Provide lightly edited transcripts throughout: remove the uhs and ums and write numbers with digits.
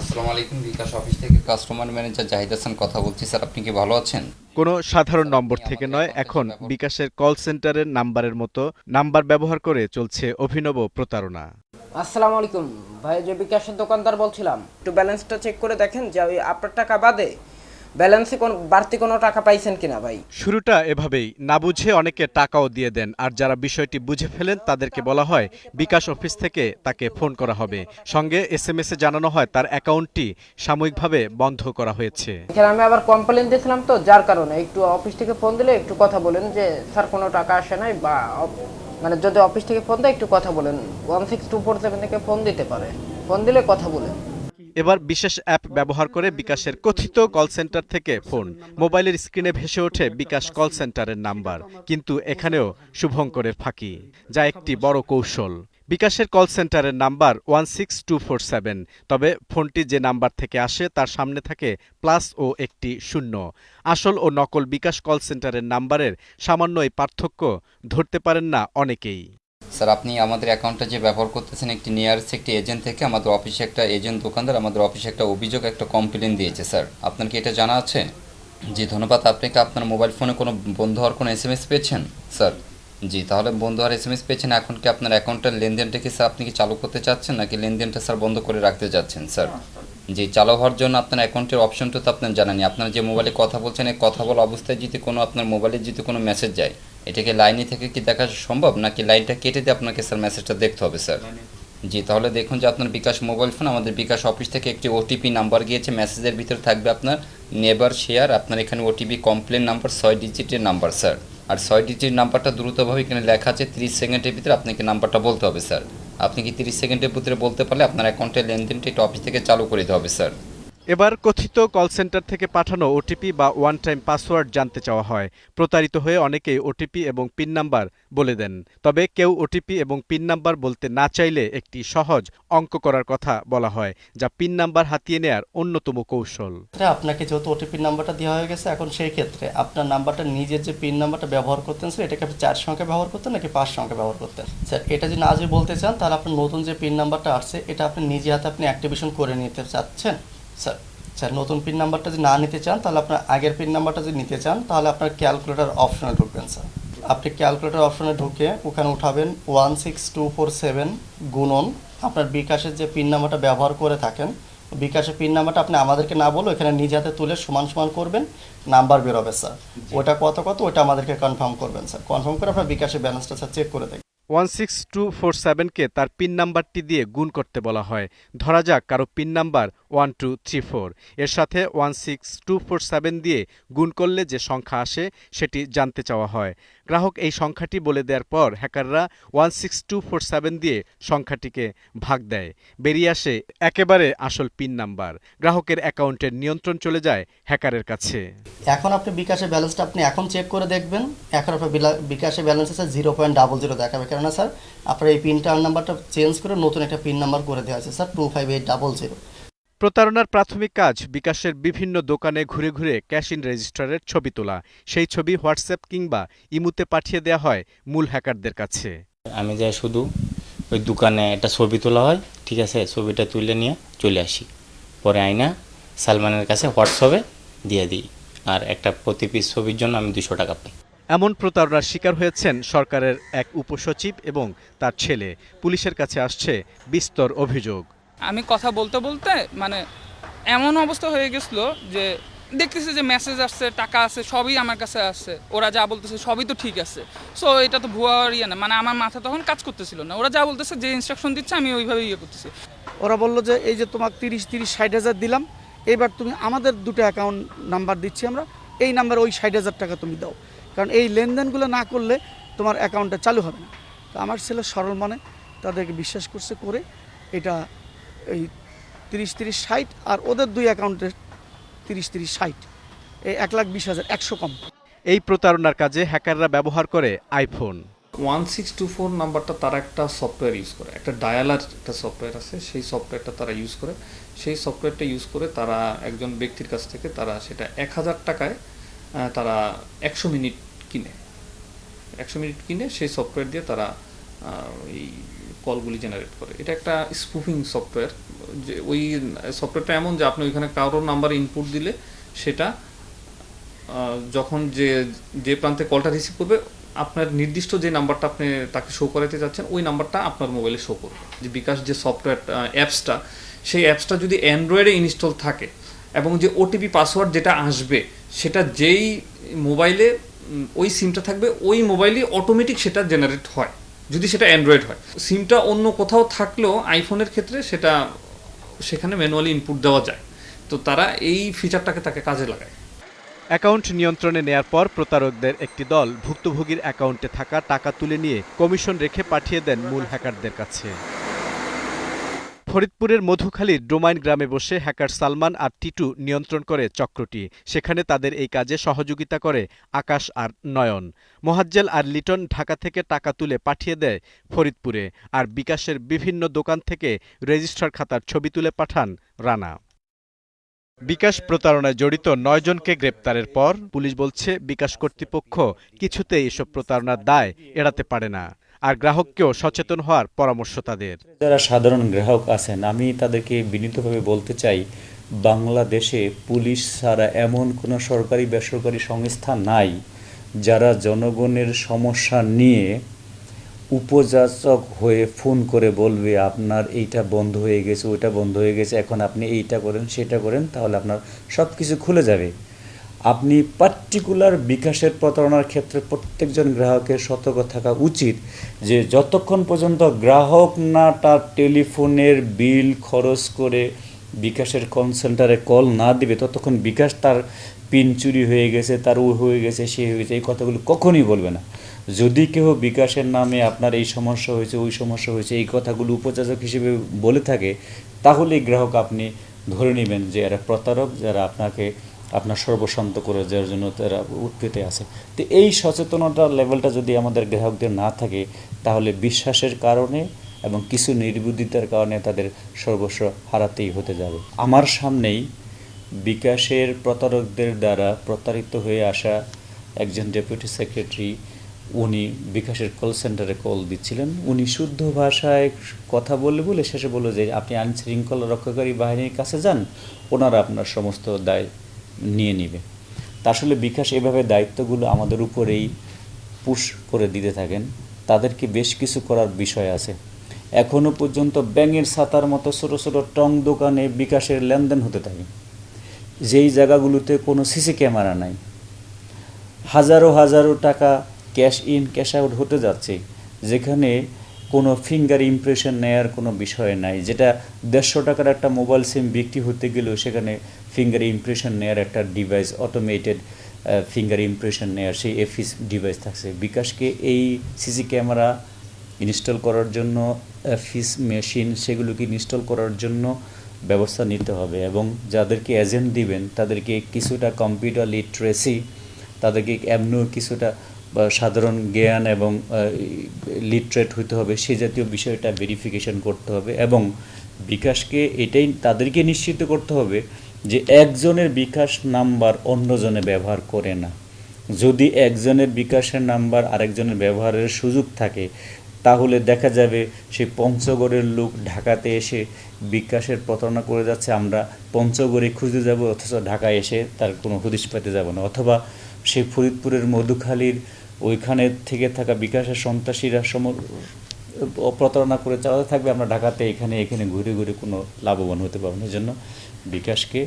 আসসালামু আলাইকুম, বিকাশ অফিস থেকে কাস্টমার ম্যানেজার জাহিদ হাসান কথা বলছি। স্যার, আপনি কি ভালো আছেন? কোনো সাধারণ নম্বর থেকে নয়, এখন বিকাশের কল সেন্টারের নাম্বারের মতো নাম্বার ব্যবহার করে চলছে অভিনব প্রতারণা। আসসালামু আলাইকুম ভাই, যে বিকাশের দোকানদার বলছিলাম, একটু ব্যালেন্সটা চেক করে দেখেন যে ওই আপনার টাকা বাদে ব্যালেন্সে কোনো বাড়তি কোনো টাকা পাইছেন কিনা ভাই। শুরুটা এভাবেই, না বুঝে অনেকে টাকাও দিয়ে দেন, আর যারা বিষয়টি বুঝে ফেলেন তাদেরকে বলা হয় বিকাশ অফিস থেকে তাকে ফোন করা হবে। সঙ্গে এসএমএস এ জানানো হয় তার অ্যাকাউন্টটি সাময়িকভাবে বন্ধ করা হয়েছে। এখানে আমি আবার কমপ্লেন দিয়েছিলাম, তো যার কারণে একটু অফিস থেকে ফোন দিলে একটু কথা বলেন যে স্যার কোনো টাকা আসে নাই, বা মানে যদি অফিস থেকে ফোন দেয় একটু কথা বলেন, 16247 থেকে ফোন দিতে পারে, ফোন দিলে কথা বলেন। এবার বিশেষ অ্যাপ ব্যবহার করে বিকাশের কথিত কল সেন্টার থেকে ফোন, মোবাইলের স্ক্রিনে ভেসে ওঠে বিকাশ কল সেন্টারের নাম্বার। কিন্তু এখানেও শুভঙ্করের ফাঁকি, যা একটি বড় কৌশল। বিকাশের কল সেন্টারের নাম্বার 16247, তবে ফোনটি যে নাম্বার থেকে আসে তার সামনে থাকে প্লাস ও একটি শূন্য। আসল ও নকল বিকাশ কল সেন্টারের নাম্বারের সামান্য এই পার্থক্য ধরতে পারেন না অনেকেই। স্যার, আপনি আমাদের অ্যাকাউন্টটা যে ব্যবহার করতেছেন, একটি নিয়ারেস্ট একটি এজেন্ট থেকে আমাদের অফিসে একটা এজেন্ট দোকানদার আমাদের অফিসে একটা অভিযোগ, একটা কমপ্লেন দিয়েছে। স্যার, আপনার কি এটা জানা আছে? জি, ধন্যবাদ। আপনি কি আপনার মোবাইল ফোনে কোনো বন্ধ হওয়ার কোনো এসএমএস পেয়েছেন? স্যার, জি, তাহলে বন্ধ হওয়ার এসএমএস পেয়েছেন। এখন কি আপনার অ্যাকাউন্টের লেনদেনটা কি স্যার আপনি কি চালু করতে চাচ্ছেন, নাকি লেনদেনটা স্যার বন্ধ করে রাখতে যাচ্ছেন? স্যার, জি, চালু হওয়ার জন্য আপনার অ্যাকাউন্টের অপশনটা তো আপনার জানানি। আপনার যে মোবাইলে কথা বলছেন, এই কথা বলা অবস্থায় যদি কোনো আপনার মোবাইলে যদি কোনো মেসেজ যায়, এটাকে লাইনে থেকে কি দেখা সম্ভব, নাকি লাইনটা কেটে দিয়ে আপনাকে স্যার মেসেজটা দেখতে হবে? স্যার, জি, তাহলে দেখুন যে আপনার বিকাশ মোবাইল ফোন, আমাদের বিকাশ অফিস থেকে একটি ওটিপি নাম্বার গিয়েছে। মেসেজের ভিতরে থাকবে আপনার নেভার শেয়ার, আপনার এখানে ওটিপি কমপ্লেন নাম্বার 6 ডিজিটের নাম্বার স্যার। আর 6 ডিজিট নাম্বারটা দ্রুতভাবে এখানে লেখা আছে, 30 সেকেন্ডের ভিতরে আপনাকে নাম্বারটা বলতে হবে স্যার। আপনি কি 30 সেকেন্ডের ভিতরে বলতে পারলে আপনার অ্যাকাউন্টের লেনদেনটা একটু অফিস থেকে চালু করে দিতে হবে স্যার। এবার কথিত কল সেন্টার থেকে পাঠানো ওটিপি বা ওয়ান টাইম পাসওয়ার্ড জানতে চাওয়া হয়। প্রতারিত হয়ে অনেকেই ওটিপি এবং পিন নাম্বার বলে দেন। তবে কেউ ওটিপি এবং পিন নাম্বার বলতে না চাইলে একটি সহজ অঙ্ক করার কথা বলা হয়, যা পিন নাম্বার হাতিয়ে নেয়ার অন্যতম কৌশল। আপনাকে যেহেতু ওটিপি নাম্বারটা দেওয়া হয়ে গেছে, এখন সেই ক্ষেত্রে আপনার নাম্বারটা, নিজের যে পিন নাম্বারটা ব্যবহার করতেন স্যার, এটাকে আপনি 4 সংখ্যা ব্যবহার করতেন নাকি 5 সংখ্যা ব্যবহার করতেন? স্যার, এটা যদি না যদি বলতে চান, তাহলে আপনার নতুন যে পিন নাম্বারটা আসছে এটা আপনি নিজে হাতে আপনি অ্যাক্টিভেশন করে নিতে চাচ্ছেন। স্যার স্যার নতুন পিন নাম্বারটা যদি না নিতে চান, তাহলে আপনার আগের পিন নাম্বারটা যদি নিতে চান, তাহলে আপনার ক্যালকুলেটর অপশনে ঢুকবেন স্যার। আপনি ক্যালকুলেটর অপশনে ঢুকে ওখানে উঠাবেন 16247 গুণন আপনার বিকাশের যে পিন নাম্বারটা ব্যবহার করে থাকেন, বিকাশের পিন নাম্বারটা আপনি আমাদেরকে না বলে এখানে নিজে হাতে তুলে সমান সমান করবেন, নাম্বার বেরোবে স্যার। ওটা কত কত ওটা আমাদেরকে কনফার্ম করবেন স্যার। কনফার্ম করে আপনার বিকাশের ব্যালেন্সটা স্যার চেক করে দেখবেন। 16247কে তার পিন নাম্বারটি দিয়ে গুণ করতে বলা হয়। ধরা যাক কারো পিন নাম্বার 1234, এর সাথে 16247 দিয়ে গুণ করলে যে সংখ্যা আসে সেটি জানতে চাওয়া হয়। গ্রাহক এই সংখ্যাটি বলে দেওয়ার পর হ্যাকাররা 16247 দিয়ে সংখ্যাটিকে ভাগ দেয়। বেরিয়ে আসে একেবারে আসল পিন নাম্বার। গ্রাহকের অ্যাকাউন্টের নিয়ন্ত্রণ চলে যায় হ্যাকারের কাছে। এখন আপনি বিকাশের ব্যালেন্সটা আপনি এখন চেক করে দেখবেন। এখন আপনার বিকাশের ব্যালেন্স আছে 0.00 দেখাবে, কেননা স্যার আপনার এই পিন নাম্বারটা চেঞ্জ করে নতুন একটা পিন নাম্বার করে দেওয়া আছে স্যার, 25800। প্রতারণার প্রাথমিক কাজ বিকাশের বিভিন্ন দোকানে ঘুরে ঘুরে ক্যাশ ইন রেজিস্টারের ছবি তোলা। সেই ছবি হোয়াটসঅ্যাপ কিংবা ইমুতে পাঠিয়ে দেওয়া হয় মূল হ্যাকারদের কাছে। আমি যাই শুধু ওই দোকানে একটা ছবি তোলা হয়, ঠিক আছে, ছবিটা তুলে নিয়ে চলে আসি, পরে আইনা সালমানের কাছে হোয়াটসঅ্যাপে দিয়ে দিই, আর একটা প্রতি পিস ছবির জন্য আমি 200 টাকা পাই। এমন প্রতারণার শিকার হয়েছেন সরকারের এক উপসচিব এবং তার ছেলে। পুলিশের কাছে আসছে বিস্তর অভিযোগ। আমি কথা বলতে বলতে মানে এমন অবস্থা হয়ে গেছিলো যে দেখতেছি যে মেসেজ আসছে, টাকা আছে, সবই আমার কাছে আসছে, ওরা যা বলতেছে সবই তো ঠিক আছে। সো এটা তো ভুয়ার ইয়ে না, মানে আমার মাথা তখন কাজ করতেছিল না। ওরা যা বলতেছে, যে ইনস্ট্রাকশন দিচ্ছে আমি ওইভাবে ইয়ে করতেছি। ওরা বললো যে এই যে তোমাকে 30-60 হাজার দিলাম, এবার তুমি আমাদের দুটো অ্যাকাউন্ট নাম্বার দিচ্ছি আমরা, এই নাম্বার ওই 60 হাজার টাকা তুমি দাও, কারণ এই লেনদেনগুলো না করলে তোমার অ্যাকাউন্টটা চালু হবে না। তো আমার ছেলে সরল মনে তাদেরকে বিশ্বাস করছে, করে এটা এই 30-30-60 আর ওদের দুই অ্যাকাউন্টের 30-30-60, এই 1,20,000 100 কম। এই প্রতারণার কাজে হ্যাকাররা ব্যবহার করে আইফোন। 1624 নাম্বারটা তারা একটা সফটওয়্যার ইউজ করে, একটা ডায়ালার একটা সফটওয়্যার আছে, সেই সফটওয়্যারটা তারা ইউজ করে। সেই সফটওয়্যারটা ইউজ করে তারা একজন ব্যক্তির কাছ থেকে তারা সেটা 1,000 টাকায় তারা 100 মিনিট কিনে, 100 মিনিট কিনে সেই সফটওয়্যার দিয়ে তারা এই কলগুলি জেনারেট করে। এটা একটা স্পুফিং সফটওয়্যার, যে ওই সফটওয়্যারটা এমন যে আপনি ওইখানে কারোর নাম্বার ইনপুট দিলে সেটা যখন যে প্রান্তে কলটা রিসিভ করবে, আপনার নির্দিষ্ট যে নাম্বারটা আপনি তাকে শো করাতে যাচ্ছেন ওই নাম্বারটা আপনার মোবাইলে শো করবে। যে বিকাশ যে সফটওয়্যার অ্যাপসটা, সেই অ্যাপসটা যদি অ্যান্ড্রয়েডে ইনস্টল থাকে এবং যে ওটিপি পাসওয়ার্ড যেটা আসবে সেটা যেই মোবাইলে ওই সিমটা থাকবে ওই মোবাইলে অটোমেটিক সেটা জেনারেট হয়, যদি সেটা অ্যান্ড্রয়েড হয়। সিমটা অন্য কোথাও থাকলেও আইফোনের ক্ষেত্রে সেটা সেখানে ম্যানুয়ালি ইনপুট দেওয়া যায়। তো তারা এই ফিচারটাকে তাকে কাজে লাগায়। অ্যাকাউন্ট নিয়ন্ত্রণে নেয়ার পর প্রতারকদের একটি দল ভুক্তভোগীর অ্যাকাউন্টে থাকা টাকা তুলে নিয়ে কমিশন রেখে পাঠিয়ে দেন মূল হ্যাকারদের কাছে। ফরিদপুরের মধুখালীর ডোমাইন গ্রামে বসে হ্যাকার সালমান আর টিটু নিয়ন্ত্রণ করে চক্রটি। সেখানে তাদের এই কাজে সহযোগিতা করে আকাশ আর নয়ন। মোহাজ্জেল আর লিটন ঢাকা থেকে টাকা তুলে পাঠিয়ে দেয় ফরিদপুরে, আর বিকাশের বিভিন্ন দোকান থেকে রেজিস্টার খাতার ছবি তুলে পাঠান রানা। বিকাশ প্রতারণায় জড়িত ৯ জনকে গ্রেপ্তারের পর পুলিশ বলছে বিকাশ কর্তৃপক্ষ কিছুতেই এসব প্রতারণার দায় এড়াতে পারে না, আর গ্রাহককেও সচেতন হওয়ার পরামর্শ তাদের। যারা সাধারণ গ্রাহক আছেন, আমি তাদেরকে বিনীতভাবে বলতে চাই, বাংলাদেশে পুলিশ ছাড়া এমন কোনো সরকারি বেসরকারি সংস্থা নাই যারা জনগণের সমস্যা নিয়ে উপযাচক হয়ে ফোন করে বলবে আপনার এইটা বন্ধ হয়ে গেছে, ওইটা বন্ধ হয়ে গেছে, এখন আপনি এইটা করেন সেটা করেন, তাহলে আপনার সব কিছু খুলে যাবে। আপনি পার্টিকুলার বিকাশের প্রতারণার ক্ষেত্রে প্রত্যেকজন গ্রাহকের সতর্ক থাকা উচিত যে যতক্ষণ পর্যন্ত গ্রাহক না তার টেলিফোনের বিল খরচ করে বিকাশের কল সেন্টারে কল না দিবে, ততক্ষণ বিকাশ তার পিন চুরি হয়ে গেছে, তার ও হয়ে গেছে, সে হয়ে গেছে, এই কথাগুলো কখনোই বলবে না। যদি কেউ বিকাশের নামে আপনার এই সমস্যা হয়েছে, ওই সমস্যা হয়েছে, এই কথাগুলো উপযাচক হিসেবে বলে থাকে, তাহলেই গ্রাহক আপনি ধরে নেবেন যে এরা প্রতারক, যারা আপনার সর্বশান্ত করে দেওয়ার জন্য তারা উৎপেতে আছে। তো এই সচেতনতার লেভেলটা যদি আমাদের গ্রাহকদের না থাকে, তাহলে বিশ্বাসের কারণে এবং কিছু নির্বুদ্ধিতার কারণে তাদের সর্বস্ব হারাতেই হতে যাবে। আমার সামনেই বিকাশের প্রতারকদের দ্বারা প্রতারিত হয়ে আসা একজন ডেপুটি সেক্রেটারি, উনি বিকাশের কল সেন্টারে কল দিচ্ছিলেন। উনি শুদ্ধ ভাষায় কথা বলে শেষে বলল যে আপনি আইন শৃঙ্খলা রক্ষাকারী বাহিনীর কাছে যান, ওনারা আপনার সমস্ত দায় নিয়ে নেবে। তা আসলে বিকাশ এভাবে দায়িত্বগুলো আমাদের উপরেই পুশ করে দিতে থাকেন। তাদেরকে বেশ কিছু করার বিষয় আছে। এখনও পর্যন্ত ব্যাঙের ছাতার মতো ছোট ছোট টং দোকানে বিকাশের লেনদেন হতে থাকে, যেই জায়গাগুলোতে কোনো সিসি ক্যামেরা নাই। হাজারো হাজারো টাকা ক্যাশ ইন ক্যাশ আউট হতে যাচ্ছে, যেখানে কোনো ফিঙ্গার ইমপ্রেশন নেওয়ার কোনো বিষয় নাই। যেটা 150 টাকার একটা মোবাইল সিম বিক্রি হতে গেলেও সেখানে ফিঙ্গার ইমপ্রেশন নেওয়ার একটা ডিভাইস, অটোমেটেড ফিঙ্গার ইমপ্রেশন নেওয়ার সেই এফিস ডিভাইস থাকছে। বিকাশকে এই সিসি ক্যামেরা ইনস্টল করার জন্য, এফিস মেশিন সেগুলোকে ইনস্টল করার জন্য ব্যবস্থা নিতে হবে, এবং যাদেরকে এজেন্ট দিবেন তাদেরকে কিছুটা কম্পিউটার লিটারেসি, তাদেরকে এমনও কিছুটা সাধারণ জ্ঞান এবং লিটারেট হতে হবে, সে জাতীয় বিষয়টা ভেরিফিকেশন করতে হবে। এবং বিকাশকে এটাই তাদেরকে নিশ্চিত করতে হবে যে একজনের বিকাশ নাম্বার অন্যজনে ব্যবহার করে না। যদি একজনের বিকাশের নাম্বার আরেকজনের ব্যবহারের সুযোগ থাকে, তাহলে দেখা যাবে সেই পঞ্চগড়ের লোক ঢাকাতে এসে বিকাশের প্রতারণা করে যাচ্ছে, আমরা পঞ্চগড়ে খুঁজে যাব, অথচ ঢাকায় এসে তার কোনো হদিশ পেতে যাব না। অথবা সেই ফরিদপুরের মধুখালীর ওইখানে থেকে থাকা বিকাশের সন্ত্রাসীরা প্রতারণা করে চালাতে থাকবে, আমরা ঢাকাতে এখানে ঘুরে ঘুরে কোনো লাভবান হতে পারবো না। এজন্য বিকাশকে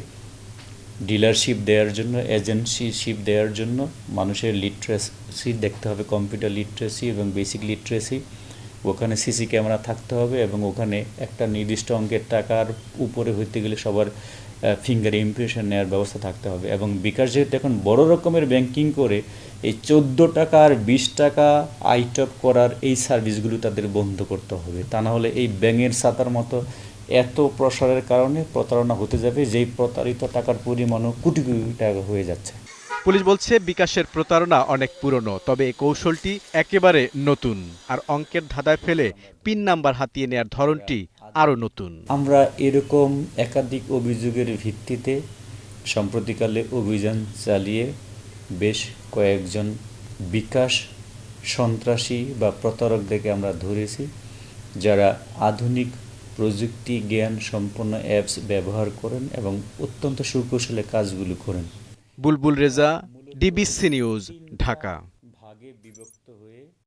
ডিলারশিপ দেওয়ার জন্য, এজেন্সিশিপ দেওয়ার জন্য মানুষের লিটারেসি দেখতে হবে, কম্পিউটার লিটারেসি এবং বেসিক লিটারেসি। ওখানে সিসি ক্যামেরা থাকতে হবে, এবং ওখানে একটা নির্দিষ্ট অঙ্কের টাকার উপরে হইতে গেলে সবার ফিঙ্গার ইমপ্রেশন নেওয়ার ব্যবস্থা থাকতে হবে। এবং বিকাশ যেহেতু এখন বড় রকমের ব্যাংকিং করে, এই 14 টাকা আর 20 টাকা আইটপ করার এই সার্ভিসগুলো তাদের বন্ধ করতে হবে। তা না হলে এই ব্যাঙের ছাতার মতো এত প্রসারের কারণে প্রতারণা হতে যাবে, যেই প্রতারিত টাকার পরিমাণও কোটি কোটি টাকা হয়ে যাচ্ছে। পুলিশ বলছে বিকাশের প্রতারণা অনেক পুরনো, তবে এই কৌশলটি একেবারে নতুন, আর অঙ্কের ধাঁধায় ফেলে পিন নাম্বার হাতিয়ে নেয়ার ধরনটি আরও নতুন। আমরা এরকম একাধিক অভিযোগের ভিত্তিতে সম্প্রতিকালে অভিযান চালিয়ে বেশ কয়েকজন বিকাশ সন্ত্রাসী বা প্রতারকদেরকে আমরা ধরেছি। যারা আধুনিক প্রযুক্তি জ্ঞান সম্পন্ন অ্যাপস ব্যবহার করেন এবং অত্যন্ত সুকৌশলে কাজগুলো করেন। বুলবুল রেজা, ডিবিসি নিউজ, ঢাকা। ভাগে বিভক্ত হয়ে